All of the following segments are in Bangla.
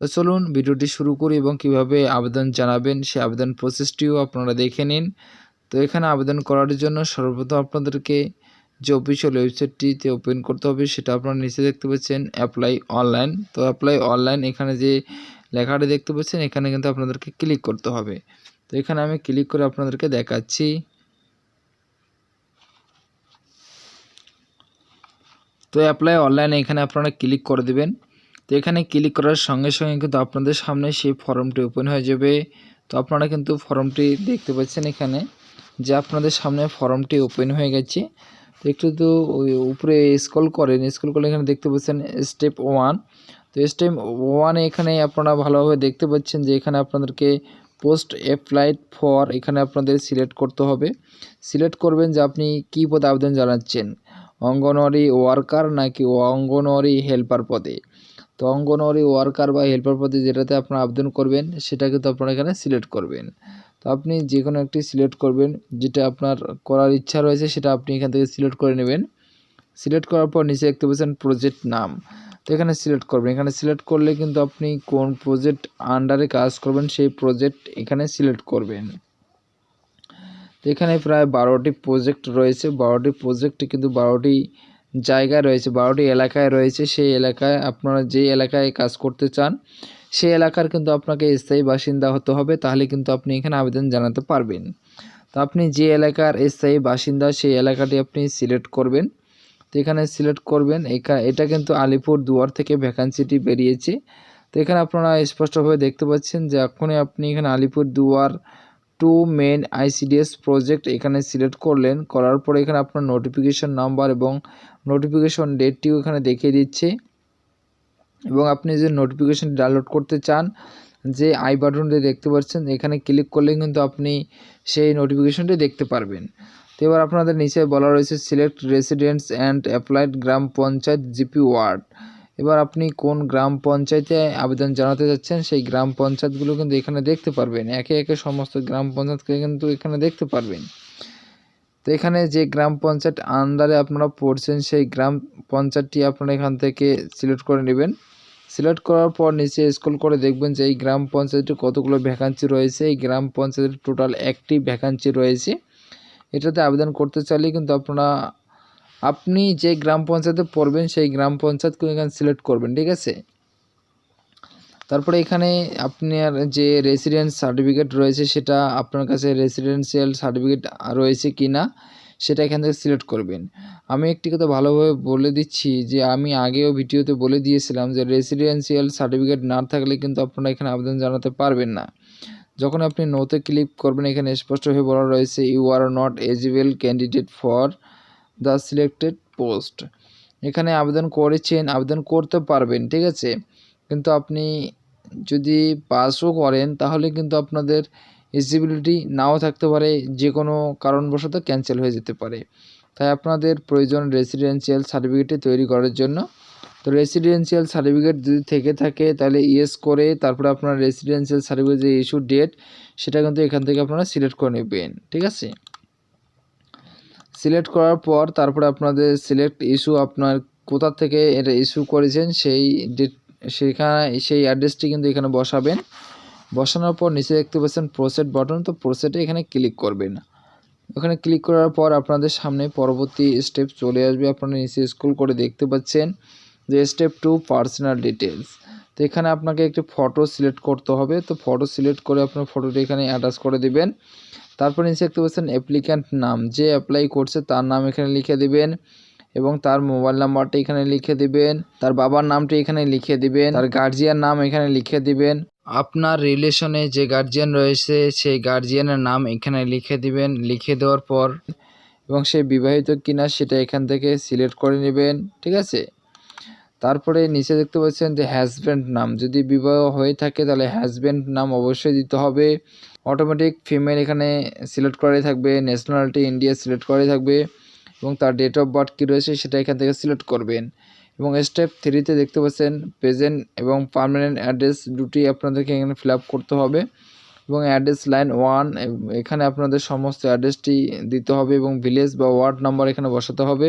তো চলুন ভিডিওটি শুরু করি এবং কিভাবে আবেদন জানাবেন সেই আবেদন প্রসেসটিও আপনারা দেখে নিন। তো এখানে আবেদন করার জন্য সর্বপ্রথম আপনাদেরকে যে অফিসিয়াল ওয়েবসাইটটিতে ওপেন করতে হবে সেটা আপনারা নিচে দেখতে পাচ্ছেন অ্যাপ্লাই অনলাইন। তো অ্যাপ্লাই অনলাইন এখানে যে লেখাটি দেখতে পাচ্ছেন এখানে কিন্তু আপনাদেরকে ক্লিক করতে হবে। তো এখানে আমি ক্লিক করে আপনাদেরকে দেখাচ্ছি। তো অ্যাপ্লাই অনলাইনে এখানে আপনারা ক্লিক করে দেবেন। তো এখানে ক্লিক করার সঙ্গে সঙ্গে কিন্তু আপনাদের সামনে সেই ফর্মটি ওপেন হয়ে যাবে। তো আপনারা কিন্তু ফর্মটি দেখতে পাচ্ছেন এখানে যে আপনাদের সামনে ফর্মটি ওপেন হয়ে গেছে। তো একটু তো ওই উপরে স্ক্রল করেন, স্ক্রল করলে এখানে দেখতে পাচ্ছেন স্টেপ 1। তো স্টেপ 1 এখানে আপনারা ভালোভাবে দেখতে পাচ্ছেন যে এখানে আপনাদেরকে পোস্ট অ্যাপ্লাইড ফর এখানে আপনাদের সিলেক্ট করতে হবে। সিলেক্ট করবেন যে আপনি কী পদে আবেদন জানাচ্ছেন, অঙ্গনওয়াড়ি ওয়ার্কার নাকি অঙ্গনওয়াড়ি হেল্পার পদে। তো অঙ্গনওয়াড়ি ওয়ার্কার বা হেল্পার পদে যেটাতে আপনারা আবেদন করবেন সেটা কিন্তু আপনারা এখানে সিলেক্ট করবেন। তো আপনি যে কোনো একটি সিলেক্ট করবেন, যেটা আপনার করার ইচ্ছা রয়েছে সেটা আপনি এখান থেকে সিলেক্ট করে নেবেন। সিলেক্ট করার পর নিচে দেখতে পাচ্ছেন প্রজেক্ট নাম, তো এখানে সিলেক্ট করবেন। এখানে সিলেক্ট করলে কিন্তু আপনি কোন প্রজেক্ট আন্ডারে কাজ করবেন সেই প্রজেক্ট এখানে সিলেক্ট করবেন। তো এখানে প্রায় 12টি প্রজেক্ট রয়েছে, 12টি প্রজেক্টে কিন্তু 12টি জায়গায় রয়েছে, 12টি এলাকায় রয়েছে। সেই এলাকায় আপনারা যে এলাকায় কাজ করতে চান সেই এলাকার কিন্তু আপনাকে স্থায়ী বাসিন্দা হতে হবে, তাহলে কিন্তু আপনি এখানে আবেদন জানাতে পারবেন। তো আপনি যে এলাকার স্থায়ী বাসিন্দা সেই এলাকাটি আপনি সিলেক্ট করবেন। তো এখানে সিলেক্ট করবেন। এটা কিন্তু আলিপুরদুয়ার থেকে ভ্যাকান্সিটি বেরিয়েছে। তো এখানে আপনারা স্পষ্টভাবে দেখতে পাচ্ছেন যে এখনই আপনি এখানে আলিপুরদুয়ার 2 মেন আইসিডিএস প্রজেক্ট এখানে সিলেক্ট করলেন। করার পরে এখানে আপনার নোটিফিকেশন নাম্বার এবং নোটিফিকেশন ডেটটিও এখানে দেখিয়ে দিচ্ছে। এবং আপনি যে নোটিফিকেশন ডাউনলোড করতে চান, যে আই বাটনটি দেখতে পাচ্ছেন এখানে ক্লিক করলে কিন্তু আপনি সেই নোটিফিকেশনটি দেখতে পারবেন। তো এবার আপনাদের নিচে বলা রয়েছে select residents and applied gram panchayat GP word. এবার আপনি কোন গ্রাম পঞ্চায়েতে আবেদন জানাতে যাচ্ছেন সেই গ্রাম পঞ্চায়েতগুলো কিন্তু এখানে দেখতে পারবেন। একে একে সমস্ত গ্রাম পঞ্চায়েতকে কিন্তু এখানে দেখতে পারবেন। তো এখানে যে গ্রাম পঞ্চায়েত আন্ডারে আপনারা পড়ছেন সেই গ্রাম পঞ্চায়েতটি আপনারা এখান থেকে সিলেক্ট করে নেবেন। সিলেক্ট করার পর নিচে স্ক্রল করে দেখবেন যে এই গ্রাম পঞ্চায়েতে কতগুলো ভ্যাকান্সি রয়েছে। এই গ্রাম পঞ্চায়েতের টোটাল 1টি ভ্যাকান্সি রয়েছে। এটাতে আবেদন করতে চাইলে কিন্তু আপনি যে গ্রাম পঞ্চায়েতে পড়বেন সেই গ্রাম পঞ্চায়েতকে এখানে সিলেক্ট করবেন, ঠিক আছে। তারপরে এখানে আপনার যে রেসিডেন্স সার্টিফিকেট রয়েছে সেটা আপনার কাছে রেসিডেন্সিয়াল সার্টিফিকেট রয়েছে কি না সেটা এখান থেকে সিলেক্ট করবেন। আমি একটি কথা ভালোভাবে বলে দিচ্ছি যে আমি আগেও ভিডিওতে বলে দিয়েছিলাম যে রেসিডেন্সিয়াল সার্টিফিকেট না থাকলে কিন্তু আপনারা এখানে আবেদন জানাতে পারবেন না। যখন আপনি নোতে ক্লিক করবেন এখানে স্পষ্টভাবে বলা রয়েছে you are not eligible candidate for the selected post. এখানে আবেদন করেছেন, আবেদন করতে পারবেন, ঠিক আছে, কিন্তু আপনি যদি পাসও করেন তাহলে কিন্তু আপনাদের এলিজিবিলিটি নাও থাকতে পারে, যে কোনো কারণবশত ক্যান্সেল হয়ে যেতে পারে। তাই আপনাদের প্রয়োজন রেসিডেন্সিয়াল সার্টিফিকেটটি তৈরি করার জন্য। তো রেসিডেন্সিয়াল সার্টিফিকেট যদি থেকে থাকে তাহলে ইয়েস করে তারপরে আপনার রেসিডেন্সিয়াল সার্টিফিকেট যে ইস্যু ডেট সেটা কিন্তু এখান থেকে আপনারা সিলেক্ট করে নেবেন, ঠিক আছে। সিলেক্ট করার পর তারপরে আপনাদের সিলেক্ট ইস্যু আপনার কোথা থেকে এটা ইস্যু করেছেন সেই ডেট সেই অ্যাড্রেসটি কিন্তু এখানে বসাবেন। বসানোর পর নিচে দেখতে পাচ্ছেন প্রসেড বাটন, তো প্রসেডে এখানে ক্লিক করবেন। ওখানে ক্লিক করার পর আপনাদের সামনে পরবর্তী স্টেপ চলে আসবে। আপনারা নিচে স্ক্রল করে দেখতে পাচ্ছেন যে স্টেপ 2 পার্সোনাল ডিটেলস। তো এখানে আপনাকে একটি ফটো সিলেক্ট করতে হবে। তো ফটো সিলেক্ট করে আপনার ফটোটি এখানে অ্যাটাচ করে দিবেন। তারপর নিচে দেখতে পাচ্ছেন অ্যাপ্লিক্যান্ট নাম, যে অ্যাপ্লাই করছে তার নাম এখানে লিখে দিবেন এবং তার মোবাইল নাম্বারটা এখানে লিখে দিবেন, তার বাবার নামটি এখানে লিখে দিবেন, তার গার্জিয়ান নাম এখানে লিখে দিবেন, আপনার রিলেশনে যে গার্জিয়ান রয়েছে সেই গার্জিয়ানের নাম এখানে লিখে দিবেন। লিখে দেওয়ার পর এবং সে বিবাহিত কিনা সেটা এখান থেকে সিলেক্ট করে নেবেন, ঠিক আছে। তারপরে নিচে দেখতে পাচ্ছেন যে হাজব্যান্ড নাম, যদি বিবাহ হয়ে থাকে তাহলে হাজব্যান্ড নাম অবশ্যই দিতে হবে। অটোমেটিক ফিমেল এখানে সিলেক্ট করাই থাকবে, ন্যাশনালিটি ইন্ডিয়া সিলেক্ট করাই থাকবে এবং তার ডেট অফ বার্থ কী রয়েছে সেটা এখান থেকে সিলেক্ট করবেন। এবং স্টেপ 3তে দেখতে পাচ্ছেন প্রেজেন্ট এবং পার্মানেন্ট অ্যাড্রেস দুটি আপনাদেরকে এখানে ফিল আপ করতে হবে এবং অ্যাড্রেস লাইন 1 এখানে আপনাদের সমস্ত অ্যাড্রেসটি দিতে হবে এবং ভিলেজ বা ওয়ার্ড নাম্বার এখানে বসাতে হবে।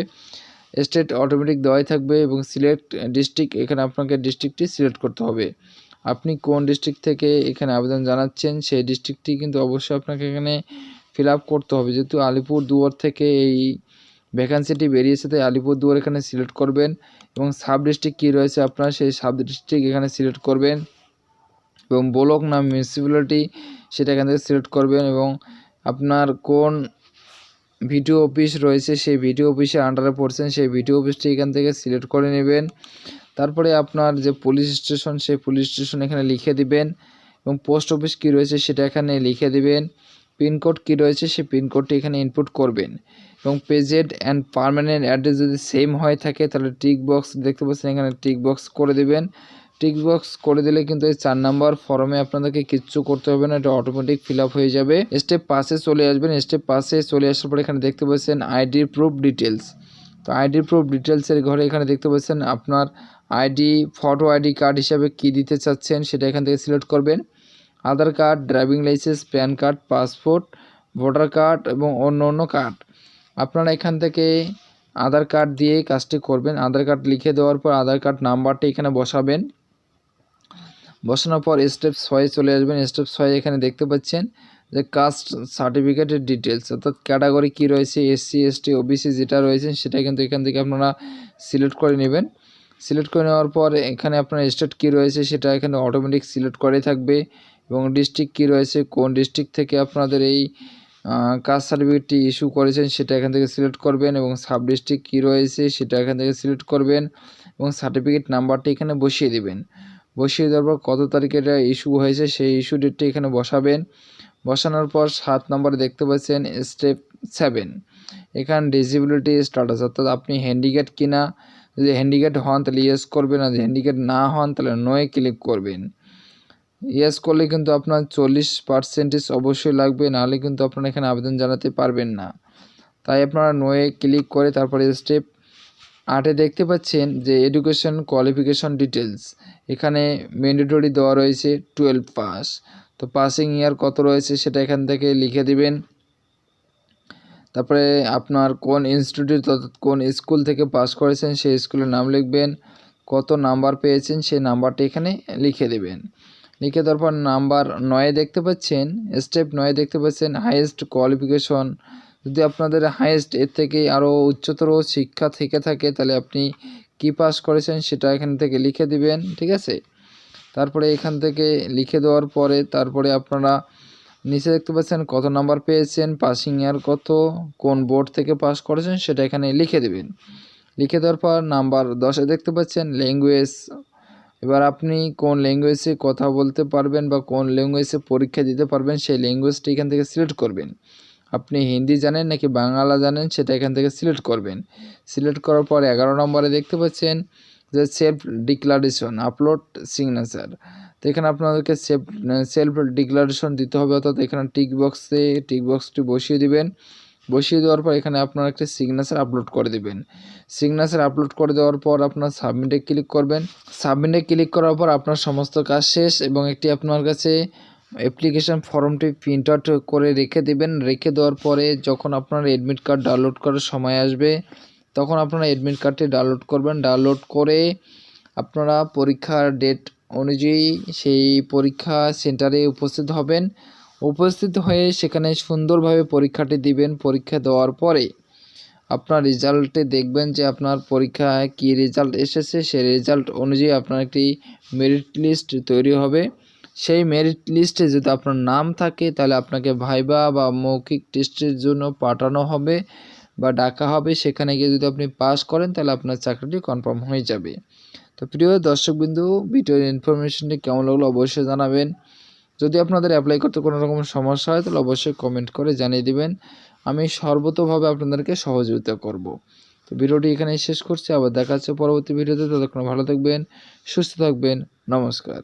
স্টেট অটোমেটিক দেওয়াই থাকবে এবং সিলেক্ট ডিস্ট্রিক্ট এখানে আপনাকে ডিস্ট্রিক্টটি সিলেক্ট করতে হবে। আপনি কোন ডিস্ট্রিক্ট থেকে এখানে আবেদন জানাচ্ছেন সেই ডিস্ট্রিক্টটি কিন্তু অবশ্যই আপনাকে এখানে ফিল আপ করতে হবে। যেহেতু আলিপুরদুয়ার থেকে এই ভ্যাকান্সিটি বেরিয়েছে, তাই আলিপুরদুয়ার এখানে সিলেক্ট করবেন এবং সাব ডিস্ট্রিক্ট কী রয়েছে আপনার সেই সাব ডিস্ট্রিক্ট এখানে সিলেক্ট করবেন এবং ব্লক না মিউনিসিপ্যালিটি সেটা এখান থেকে সিলেক্ট করবেন এবং আপনার কোন ভিডিও অফিস রয়েছে সেই ভিডিও অফিসের আন্ডারে পড়ছেন সেই ভিডিও অফিসটি এখান থেকে সিলেক্ট করে নেবেন। তারপরে আপনার যে পুলিশ স্টেশন সেই পুলিশ স্টেশন এখানে লিখে দিবেন এবং পোস্ট অফিস কী রয়েছে সেটা এখানে লিখে দিবেন। পিনকোড কী রয়েছে সেই পিনকোডটি এখানে ইনপুট করবেন এবং প্রেজেন্ট অ্যান্ড পার্মানেন্ট অ্যাড্রেস যদি সেম হয়ে থাকে তাহলে টিক বক্স দেখতে পাচ্ছেন এখানে টিক বক্স করে দেবেন। টিক বক্স করে দিলে কিন্তু এই 4 নাম্বার ফর্মে আপনাদেরকে কিচ্ছু করতে হবে না, এটা অটোমেটিক ফিল আপ হয়ে যাবে। স্টেপ 5-এ চলে আসবেন। স্টেপ 5-এ চলে আসার পর এখানে দেখতে পাচ্ছেন আইডি প্রুফ ডিটেলস। তো আইডি প্রুফ ডিটেলসের ঘরে এখানে দেখতে পাচ্ছেন আপনার আইডি ফটো আইডি কার্ড হিসাবে কী দিতে চাচ্ছেন সেটা এখান থেকে সিলেক্ট করবেন। Aadhaar card, driving licence, PAN card, passport, voter card এবং অন্য কার্ড। আপনারা এখান থেকে আধার কার্ড দিয়ে কাজটি করবেন। আধার কার্ড লিখে দেওয়ার পর আধার কার্ড নাম্বারটি এখানে বসাবেন। বসানোর পর স্টেপ 6-এ চলে আসবেন। স্টেপ 6 এখানে দেখতে পাচ্ছেন যে কাস্ট সার্টিফিকেটের ডিটেলস, অর্থাৎ ক্যাটাগরি কী রয়েছে, এসসি এসটি ওবিসি যেটা রয়েছে সেটা কিন্তু এখান থেকে আপনারা সিলেক্ট করে নেবেন। সিলেক্ট করে নেওয়ার পর এখানে আপনার স্টেট কী রয়েছে সেটা এখানে অটোমেটিক সিলেক্ট করে থাকবে এবং ডিস্ট্রিক্ট কী রয়েছে, কোন ডিস্ট্রিক্ট থেকে আপনাদের এই কাস্ট সার্টিফিকেটটি ইস্যু করেছেন সেটা এখান থেকে সিলেক্ট করবেন এবং সাব ডিস্ট্রিক্ট কী রয়েছে সেটা এখান থেকে সিলেক্ট করবেন এবং সার্টিফিকেট নাম্বারটি এখানে বসিয়ে দেবেন। বসিয়ে দেওয়ার পর কত তারিখে এটা ইস্যু হয়েছে সেই ইস্যু ডেটটি এখানে বসাবেন। বসানোর পর 7 নম্বরে দেখতে পাচ্ছেন স্টেপ 7, এখানে ডিসেবিলিটি স্ট্যাটাস, অর্থাৎ আপনি হ্যান্ডিক্যাপ কিনা। যদি হ্যান্ডিক্যাপ হন তাহলে ইয়েস করবেন, আর যদি হ্যান্ডিক্যাপ না হন তাহলে নোয়ে ক্লিক করবেন। ইয়েস করলে কিন্তু আপনার 40% অবশ্যই লাগবে, নাহলে কিন্তু আপনারা এখানে আবেদন জানাতে পারবেন না। তাই আপনারা নোয়ে ক্লিক করে তারপরে স্টেপ 8-এ দেখতে পাচ্ছেন যে এডুকেশন কোয়ালিফিকেশন ডিটেলস, এখানে ম্যান্ডেটরি দেওয়া রয়েছে 12 পাস। তো পাসিং ইয়ার কত রয়েছে সেটা এখান থেকে লিখে দিবেন। তারপরে আপনার কোন ইনস্টিটিউট অর্থাৎ কোন স্কুল থেকে পাস করেছেন সেই স্কুলের নাম লিখবেন। কত নাম্বার পেয়েছেন সেই নাম্বারটি এখানে লিখে দেবেন। লিখে দেওয়ার পর নাম্বার 9-এ দেখতে পাচ্ছেন, স্টেপ 9-এ দেখতে পাচ্ছেন হাইয়েস্ট কোয়ালিফিকেশন। যদি আপনাদের হাইয়েস্ট এর থেকে আরও উচ্চতর শিক্ষা থেকে থাকে তাহলে আপনি কি পাস করেছেন সেটা এখান থেকে লিখে দিবেন, ঠিক আছে। তারপরে এখান থেকে লিখে দেওয়ার পরে তারপরে আপনারা নিচে দেখতে পাচ্ছেন কত নাম্বার পেয়েছেন, পাসিং ইয়ার কত, কোন বোর্ড থেকে পাস করেছেন সেটা এখানে লিখে দেবেন। লিখে দেওয়ার পর নাম্বার 10-এ দেখতে পাচ্ছেন ল্যাঙ্গুয়েজ। এবার আপনি কোন ল্যাঙ্গুয়েজে কথা বলতে পারবেন বা কোন ল্যাঙ্গুয়েজে পরীক্ষা দিতে পারবেন সেই ল্যাঙ্গুয়েজটি এখান থেকে সিলেক্ট করবেন। আপনি হিন্দি জানেন নাকি বাংলা জানেন সেটা এখান থেকে সিলেক্ট করবেন। সিলেক্ট করার পর 11 নম্বরে দেখতে পাচ্ছেন যে সেলফ ডিক্লারেশন আপলোড সিগনেচার। তো এখানে আপনাদেরকে সেলফ ডিক্লারেশন দিতে হবে, অর্থাৎ এখানে টিক বক্সটি বসিয়ে দিবেন। বসিয়ে দেওয়ার পর এখানে আপনার একটা সিগনেচার আপলোড করে দেবেন। সিগনেচার আপলোড করে দেওয়ার পর আপনার সাবমিটে ক্লিক করবেন। সাবমিটে ক্লিক করার পর আপনার সমস্ত কাজ শেষ এবং একটি আপনার কাছে অ্যাপ্লিকেশন ফর্মটি প্রিন্ট আউট করে রেখে দেবেন। রেখে দেওয়ার পরে যখন আপনার অ্যাডমিট কার্ড ডাউনলোড করার সময় আসবে তখন আপনারা অ্যাডমিট কার্ডটি ডাউনলোড করবেন। ডাউনলোড করে আপনারা পরীক্ষার ডেট অনুযায়ী সেই পরীক্ষা সেন্টারে উপস্থিত হবেন। উপস্থিত হয়ে সেখানে সুন্দরভাবে পরীক্ষাটি দিবেন। পরীক্ষা দেওয়ার পরে আপনার রেজাল্টে দেখবেন যে আপনার পরীক্ষায় কী রেজাল্ট এসেছে, সেই রেজাল্ট অনুযায়ী আপনার একটি মেরিট লিস্ট তৈরি হবে। সেই মেরিট লিস্টে যদি আপনার নাম থাকে তাহলে আপনাকে ভাইবা বা মৌখিক টেস্টের জন্য পাঠানো হবে বা ডাকা হবে। সেখানে গিয়ে যদি আপনি পাস করেন তাহলে আপনার চাকরিটি কনফার্ম হয়ে যাবে। তো প্রিয় দর্শকবিন্দু, ভিডিওর ইনফরমেশনটি কেমন লাগলো অবশ্যই জানাবেন। যদি আপনাদের অ্যাপ্লাই করতে কোনো রকম সমস্যা হয় তাহলে অবশ্যই কমেন্ট করে জানিয়ে দিবেন। আমি সর্বতোভাবে আপনাদেরকে সহযোগিতা করব। তো ভিডিওটি এখানেই শেষ করছি, আবার দেখা হচ্ছে পরবর্তী ভিডিওতে। ততক্ষণ ভালো থাকবেন, সুস্থ থাকবেন, নমস্কার।